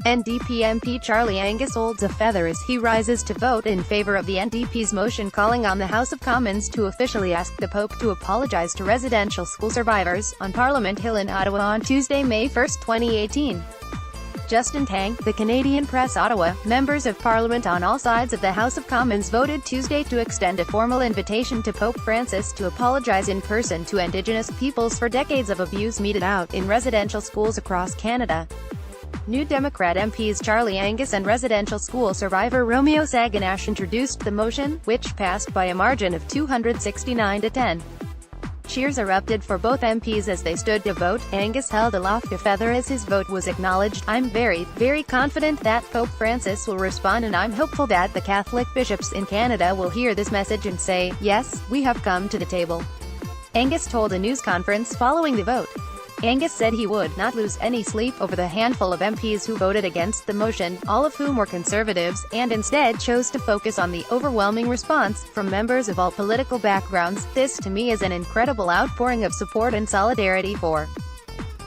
NDP MP Charlie Angus holds a feather as he rises to vote in favour of the NDP's motion calling on the House of Commons to officially ask the Pope to apologise to residential school survivors, on Parliament Hill in Ottawa on Tuesday, May 1, 2018. Justin Tang, the Canadian Press Ottawa, members of Parliament on all sides of the House of Commons voted Tuesday to extend a formal invitation to Pope Francis to apologise in person to Indigenous peoples for decades of abuse meted out in residential schools across Canada. New Democrat MPs Charlie Angus and residential school survivor Romeo Saganash introduced the motion, which passed by a margin of 269 to 10. Cheers erupted for both MPs as they stood to vote. Angus held aloft a feather as his vote was acknowledged. "I'm very, very confident that Pope Francis will respond, and I'm hopeful that the Catholic bishops in Canada will hear this message and say, yes, we have come to the table," Angus told a news conference following the vote. Angus said he would not lose any sleep over the handful of MPs who voted against the motion, all of whom were Conservatives, and instead chose to focus on the overwhelming response from members of all political backgrounds. "This to me is an incredible outpouring of support and solidarity for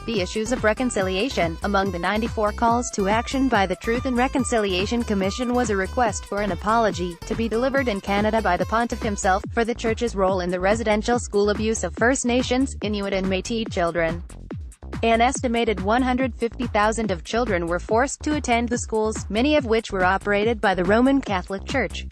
the issues of reconciliation." Among the 94 calls to action by the Truth and Reconciliation Commission was a request for an apology, to be delivered in Canada by the Pontiff himself, for the Church's role in the residential school abuse of First Nations, Inuit and Métis children. An estimated 150,000 of children were forced to attend the schools, many of which were operated by the Roman Catholic Church.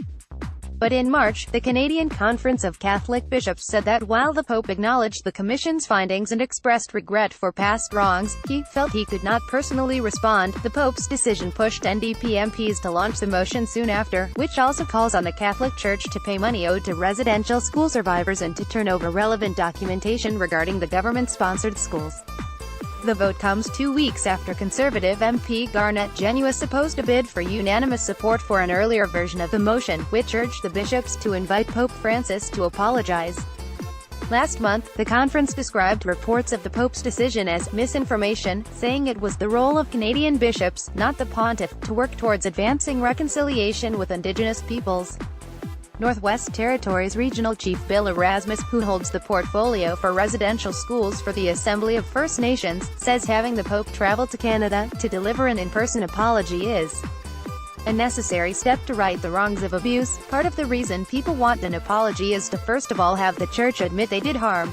But in March, the Canadian Conference of Catholic Bishops said that while the Pope acknowledged the Commission's findings and expressed regret for past wrongs, he felt he could not personally respond. The Pope's decision pushed NDP MPs to launch the motion soon after, which also calls on the Catholic Church to pay money owed to residential school survivors and to turn over relevant documentation regarding the government-sponsored schools. The vote comes 2 weeks after Conservative MP Garnet Genuis opposed a bid for unanimous support for an earlier version of the motion, which urged the bishops to invite Pope Francis to apologize. Last month, the conference described reports of the Pope's decision as misinformation, saying it was the role of Canadian bishops, not the Pontiff, to work towards advancing reconciliation with Indigenous peoples. Northwest Territories Regional Chief Bill Erasmus, who holds the portfolio for residential schools for the Assembly of First Nations, says having the Pope travel to Canada to deliver an in-person apology is a necessary step to right the wrongs of abuse. "Part of the reason people want an apology is to first of all have the Church admit they did harm,"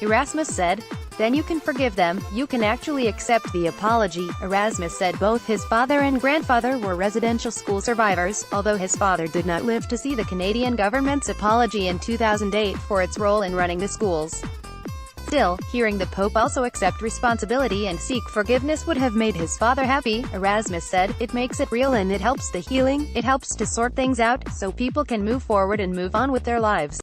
Erasmus said. "Then you can forgive them, you can actually accept the apology." Erasmus said both his father and grandfather were residential school survivors, although his father did not live to see the Canadian government's apology in 2008 for its role in running the schools. Still, hearing the Pope also accept responsibility and seek forgiveness would have made his father happy, Erasmus said. "It makes it real and it helps the healing, it helps to sort things out, so people can move forward and move on with their lives."